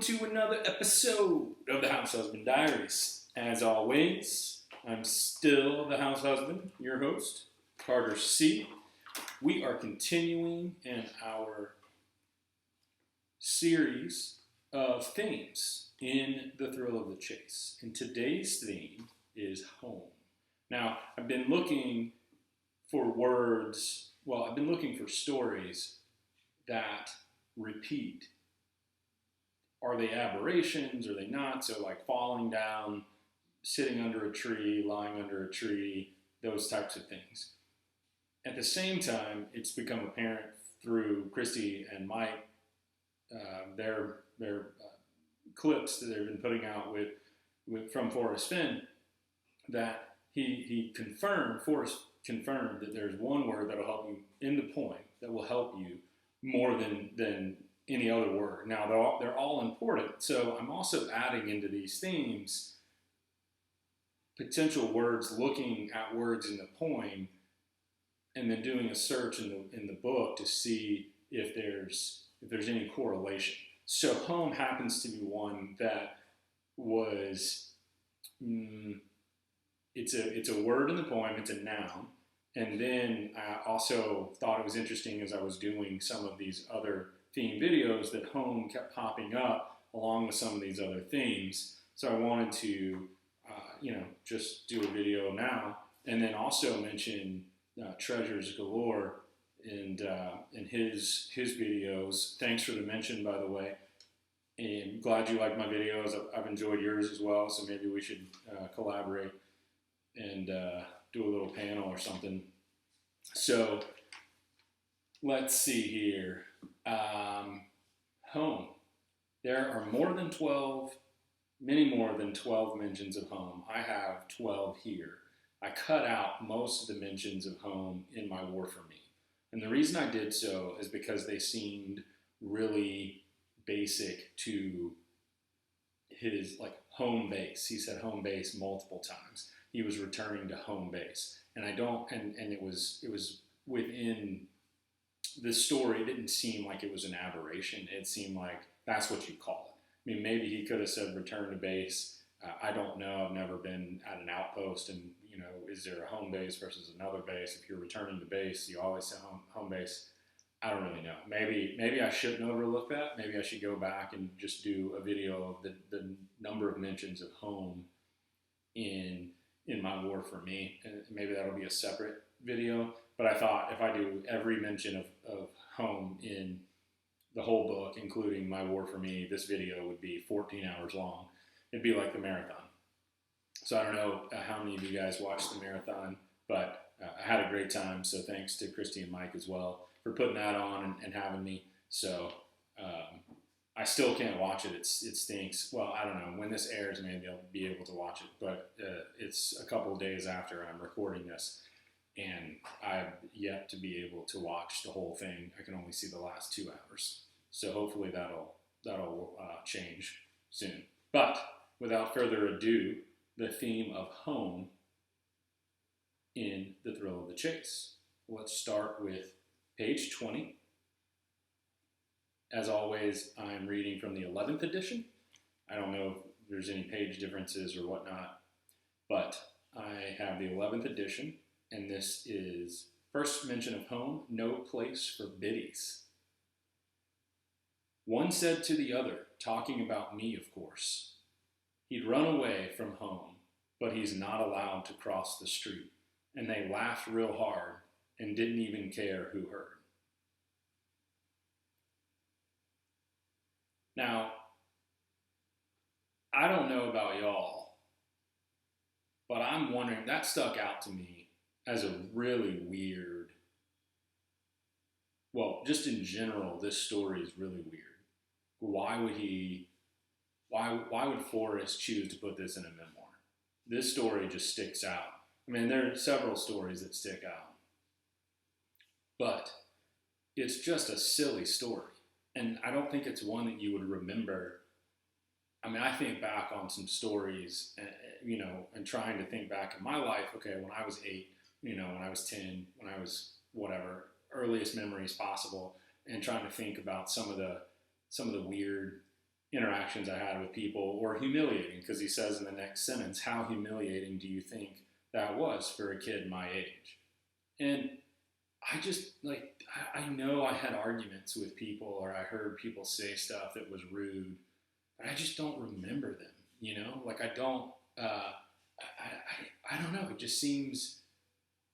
To another episode of the House Husband Diaries. As always, I'm still the House Husband, your host, Carter C. We are continuing in our series of themes in The Thrill of the Chase. And today's theme is home. Now, I've been looking for words, I've been looking for stories that repeat. Are they aberrations? Are they not? So like falling down, sitting under a tree, lying under a tree, those types of things. At the same time, it's become apparent through Christy and Mike, their clips that they've been putting out with from Forrest Fenn, that Forrest confirmed that there's one word that'll help you in the point that will help you more than any other word. Now, they're all important, so I'm also adding into these themes potential words, looking at words in the poem, and then doing a search in the book to see if there's any correlation. So home happens to be one that was, it's a word in the poem, it's a noun, and then I also thought it was interesting as I was doing some of these other theme videos that home kept popping up along with some of these other themes. So I wanted to, just do a video now, and then also mention Treasures Galore and his videos. Thanks for the mention, by the way. And glad you like my videos. I've enjoyed yours as well. So maybe we should collaborate and do a little panel or something. So let's see here. Home. There are many more than 12 mentions of home. I have 12 here. I cut out most of the mentions of home in My War for Me. And the reason I did so is because they seemed really basic to his home base. He said home base multiple times. He was returning to home base. And it was within the story. It didn't seem like it was an aberration. It seemed like that's what you call it. I mean, maybe he could have said return to base. I don't know. I've never been at an outpost, and is there a home base versus another base? If you're returning to base, you always say home base. I don't really know. Maybe I shouldn't overlook that. Maybe I should go back and just do a video of the number of mentions of home in My War for Me, and maybe that'll be a separate video. But I thought if I do every mention of home in the whole book, including My War for Me, this video would be 14 hours long. It'd be like the marathon. So I don't know how many of you guys watched the marathon, but I had a great time. So thanks to Christy and Mike as well for putting that on and having me. So I still can't watch it. It stinks. Well, I don't know. When this airs, maybe I'll be able to watch it. But it's a couple of days after I'm recording this, and I've yet to be able to watch the whole thing. I can only see the last 2 hours. So hopefully that'll change soon. But without further ado, the theme of home in The Thrill of the Chase. Let's start with page 20. As always, I'm reading from the 11th edition. I don't know if there's any page differences or whatnot, but I have the 11th edition, and this is first mention of home, no place for biddies. One said to the other, talking about me, of course. He'd run away from home, but he's not allowed to cross the street. And they laughed real hard and didn't even care who heard. Now, I don't know about y'all, but I'm wondering, that stuck out to me as a really weird, just in general, this story is really weird. Why would Forrest choose to put this in a memoir? This story just sticks out. I mean, there are several stories that stick out, but it's just a silly story. And I don't think it's one that you would remember. I mean, I think back on some stories, and trying to think back in my life, okay, when I was 8, when I was 10, when I was whatever, earliest memories possible, and trying to think about some of the weird interactions I had with people, or humiliating, because he says in the next sentence, how humiliating do you think that was for a kid my age? And I just like, I know I had arguments with people, or I heard people say stuff that was rude, but I just don't remember them, you know? Like, I don't, I don't know. It just seems,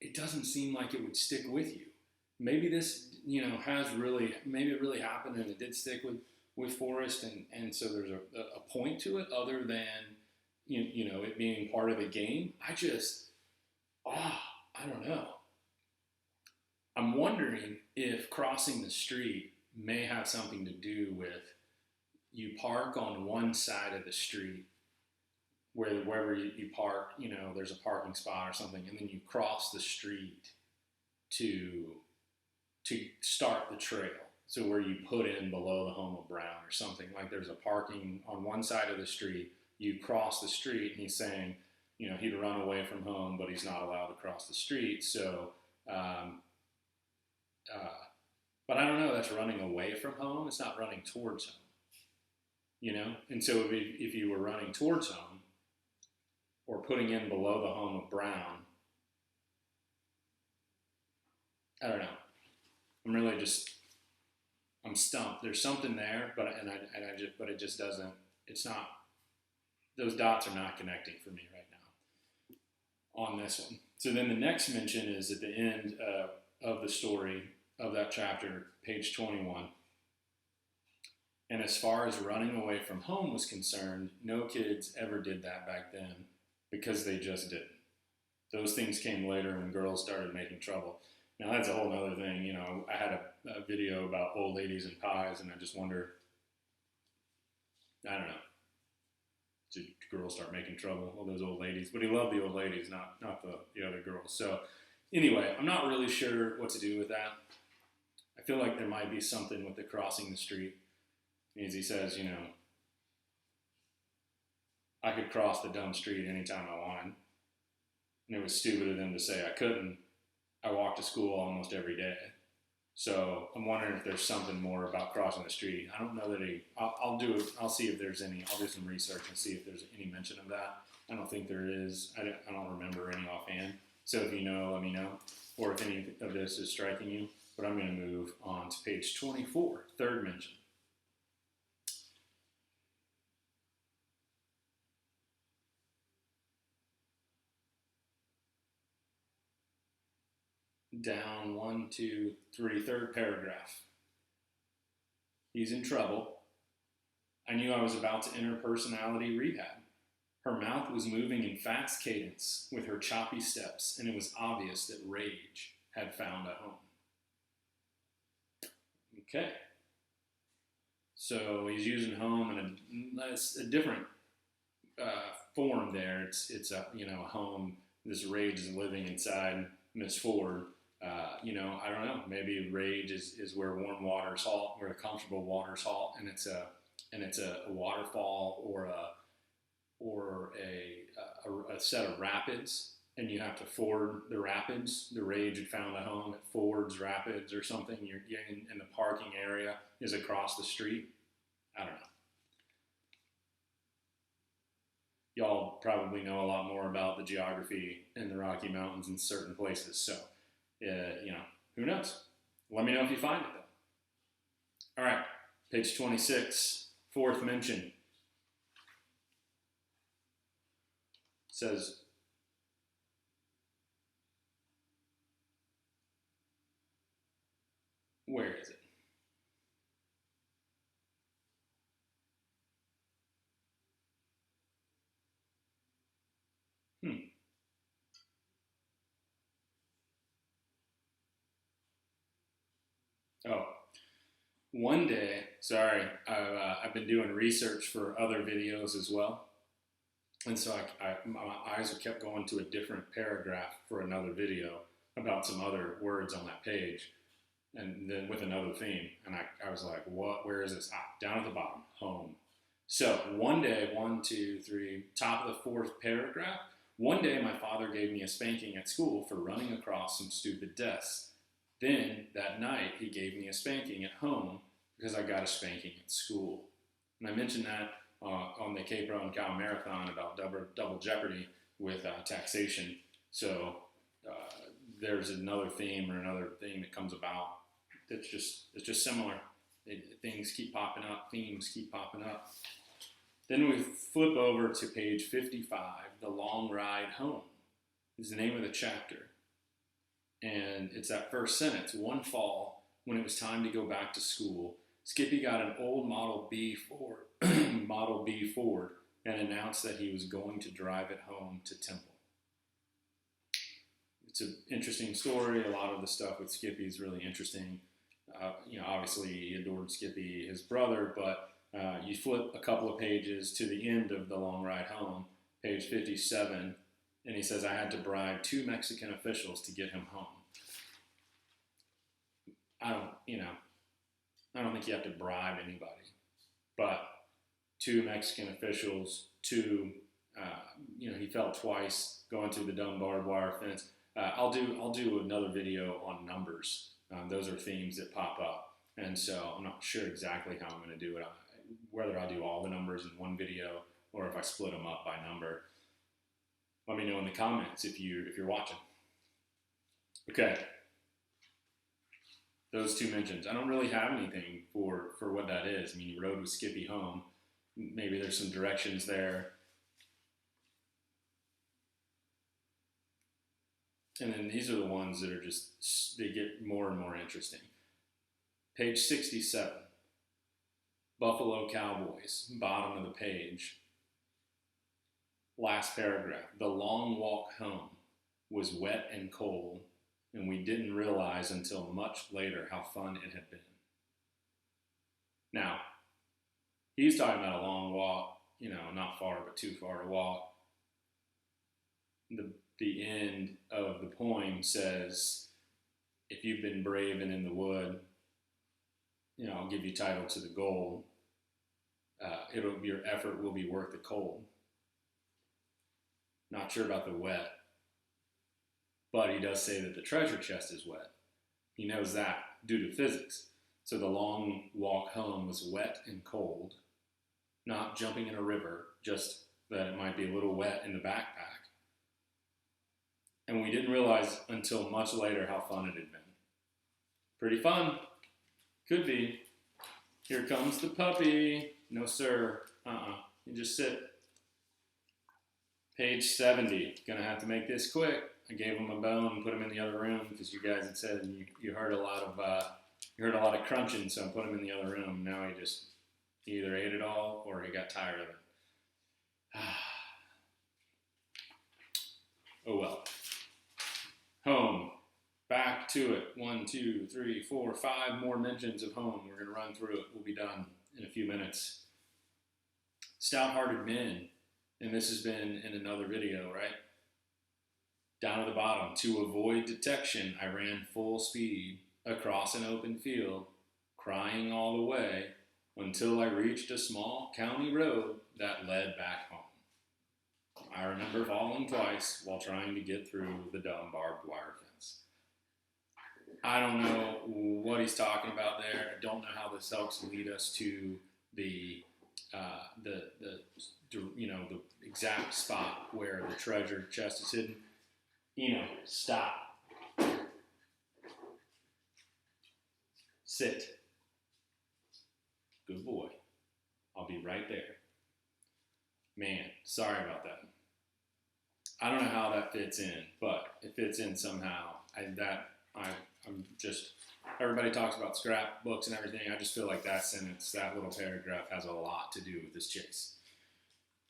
it doesn't seem like it would stick with you. Maybe this, has really, maybe it really happened and it did stick with Forrest, and so there's a point to it other than, it being part of the game. I don't know. I'm wondering if crossing the street may have something to do with you park on one side of the street wherever you park, there's a parking spot or something, and then you cross the street to start the trail. So where you put in below the home of Brown or something, like there's a parking on one side of the street, you cross the street, and he's saying, he'd run away from home, but he's not allowed to cross the street. So, uh, but I don't know, that's running away from home. It's not running towards home, And so if you were running towards home or putting in below the home of Brown, I don't know. I'm really just, I'm stumped. There's something there, but it just doesn't. It's not. Those dots are not connecting for me right now on this one. So then the next mention is at the end of the story of that chapter, page 21. And as far as running away from home was concerned, no kids ever did that back then because they just didn't. Those things came later when girls started making trouble. Now that's a whole other thing. I had a video about old ladies and pies, and I just wonder, I don't know, did girls start making trouble? All those old ladies, but he loved the old ladies, not the other girls. So anyway, I'm not really sure what to do with that. I feel like there might be something with the crossing the street. As he says, I could cross the dumb street anytime I wanted. And it was stupid of them to say I couldn't. I walk to school almost every day. So I'm wondering if there's something more about crossing the street. I don't know that I'll see if there's any, I'll do some research and see if there's any mention of that. I don't think there is. I don't remember any offhand. So if you know, let me know. Or if any of this is striking you. But I'm going to move on to page 24, third mention. Down 1, 2, 3, third paragraph. He's in trouble. I knew I was about to enter personality rehab. Her mouth was moving in fast cadence with her choppy steps, and it was obvious that rage had found a home. Okay. So he's using home in a different form there. It's a home. This rage is living inside Miss Ford. I don't know. Maybe rage is where warm waters halt, where the comfortable waters halt, and it's a waterfall or a set of rapids, and you have to ford the rapids. The rage had found a home at Ford's Rapids or something. You're in the parking area is across the street. I don't know. Y'all probably know a lot more about the geography in the Rocky Mountains in certain places, so who knows? Let me know if you find it, though. All right, page 26, fourth mention. Says, where is it? Oh, one day, sorry, I've been doing research for other videos as well. And so my eyes kept going to a different paragraph for another video about some other words on that page, and then with another theme. And I was like, what? Where is this? Down at the bottom, home. So one day, 1, 2, 3, top of the fourth paragraph, one day my father gave me a spanking at school for running across some stupid desks. Then that night he gave me a spanking at home because I got a spanking at school. And I mentioned that on the K-Pro and Cow Marathon about double jeopardy with taxation. So there's another theme or another thing that comes about that's just similar. Things keep popping up, themes keep popping up. Then we flip over to page 55, The Long Ride Home is the name of the chapter. And it's that first sentence. One fall, when it was time to go back to school, Skippy got an old Model B Ford and announced that he was going to drive it home to Temple. It's an interesting story. A lot of the stuff with Skippy is really interesting. Obviously he adored Skippy, his brother, but you flip a couple of pages to the end of The Long Ride Home, page 57, and he says, I had to bribe 2 Mexican officials to get him home. I don't think you have to bribe anybody, but 2 Mexican officials, he fell twice going through the dumb barbed wire fence. I'll do another video on numbers. Those are themes that pop up, and so I'm not sure exactly how I'm going to do it. Whether I'll do all the numbers in one video or if I split them up by number. Let me know in the comments if you're watching. Okay. Those 2 mentions. I don't really have anything for what that is. I mean, he rode with Skippy home. Maybe there's some directions there. And then these are the ones that are they get more and more interesting. Page 67. Buffalo Cowboys, bottom of the page. Last paragraph. The long walk home was wet and cold, and we didn't realize until much later how fun it had been. Now, he's talking about a long walk, not far, but too far to walk. The end of the poem says, if you've been brave and in the wood, I'll give you title to the goal. Your effort will be worth the cold. Not sure about the wet, but he does say that the treasure chest is wet. He knows that due to physics. So the long walk home was wet and cold, not jumping in a river, just that it might be a little wet in the backpack. And we didn't realize until much later how fun it had been. Pretty fun. Could be. Here comes the puppy. No, sir. You just sit. Page 70. Gonna have to make this quick. I gave him a bone and put him in the other room because you guys had said you heard a lot of crunching, so I put him in the other room. Now he either ate it all or he got tired of it. Oh well. Home. Back to it. 1, 2, 3, 4, 5 more mentions of home. We're going to run through it. We'll be done in a few minutes. Stout-hearted men. And this has been in another video, right? Down at the bottom. To avoid detection, I ran full speed across an open field, crying all the way, until I reached a small county road that led back home. I remember falling twice while trying to get through the dumb barbed wire fence. I don't know what he's talking about there. I don't know how this helps lead us to the exact spot where the treasure chest is hidden. Stop. Sit. Good boy. I'll be right there. Man, sorry about that. I don't know how that fits in, but it fits in somehow. Everybody talks about scrapbooks and everything. I just feel like that sentence, that little paragraph has a lot to do with this chase.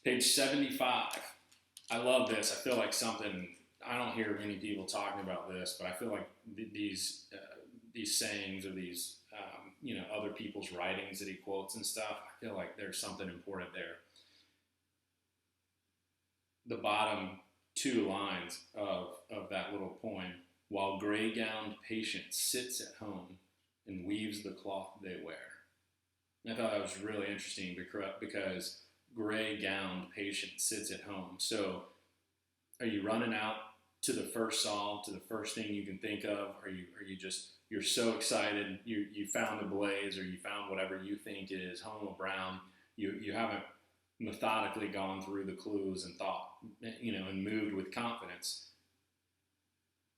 Page 75. I love this. I feel like I don't hear many people talking about this, but I feel like these sayings or these, other people's writings that he quotes and stuff, I feel like there's something important there. The bottom 2 lines of that little poem. While gray-gowned patient sits at home and weaves the cloth they wear. And I thought that was really interesting because gray-gowned patient sits at home. So are you running out to the first solve, to the first thing you can think of? You're so excited, you found the blaze or you found whatever you think is Homo Brown, You haven't methodically gone through the clues and thought, and moved with confidence.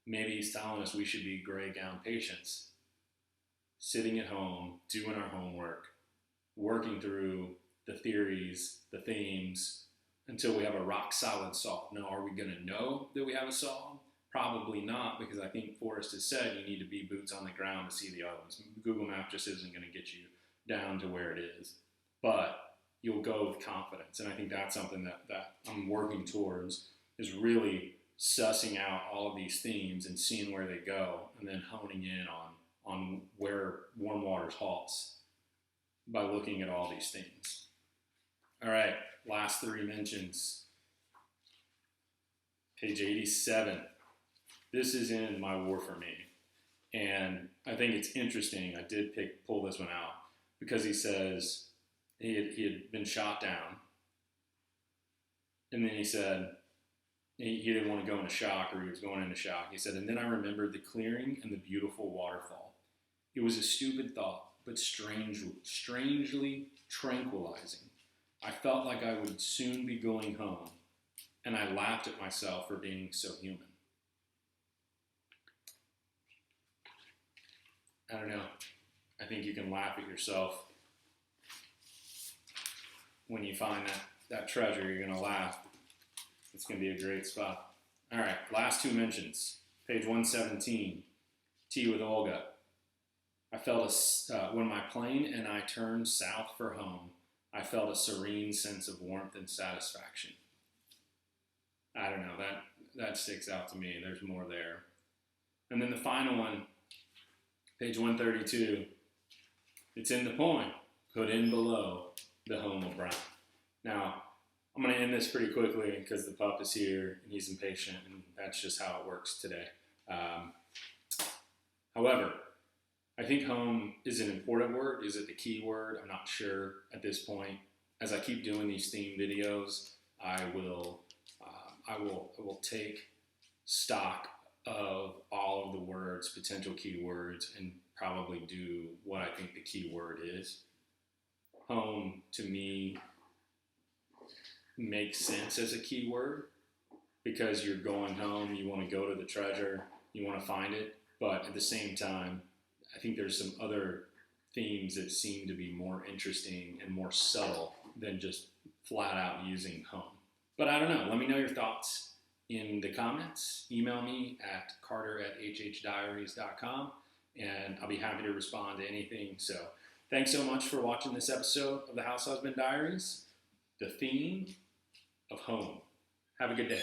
Maybe he's telling us we should be gray gown patients, sitting at home, doing our homework, working through the theories, the themes, until we have a rock solid solve. Now, are we going to know that we have a solve? Probably not, because I think Forrest has said you need to be boots on the ground to see the others. Google Maps just isn't going to get you down to where it is. But you'll go with confidence. And I think that's something that I'm working towards, is really sussing out all of these themes and seeing where they go, and then honing in on where warm waters halts by looking at all these themes. All right, last three mentions. Page 87. This is in My War for Me. And I think it's interesting. I did pull this one out because he says he had been shot down. And then he said he didn't want to go into shock, or he was going into shock. He said, and then I remembered the clearing and the beautiful waterfall. It was a stupid thought, but strangely tranquilizing. I felt like I would soon be going home, and I laughed at myself for being so human. I don't know. I think you can laugh at yourself when you find that treasure. You're going to laugh. It's going to be a great spot. All right, last two mentions. Page 117, Tea with Olga. I felt when my plane and I turned south for home, I felt a serene sense of warmth and satisfaction. I don't know, that sticks out to me. There's more there. And then the final one, page 132, it's in the poem, put in below the home of Brown. Now, I'm going to end this pretty quickly because the pup is here and he's impatient, and that's just how it works today. However, I think home is an important word. Is it the key word? I'm not sure at this point. As I keep doing these theme videos, I will take stock of all of the words, potential keywords, and probably do what I think the key word is. Home, to me, makes sense as a keyword because you're going home, you want to go to the treasure, you want to find it, but at the same time, I think there's some other themes that seem to be more interesting and more subtle than just flat out using home. But I don't know. Let me know your thoughts in the comments. Email me at carter@hhdiaries.com, and I'll be happy to respond to anything. So thanks so much for watching this episode of the House Husband Diaries, the theme of home. Have a good day.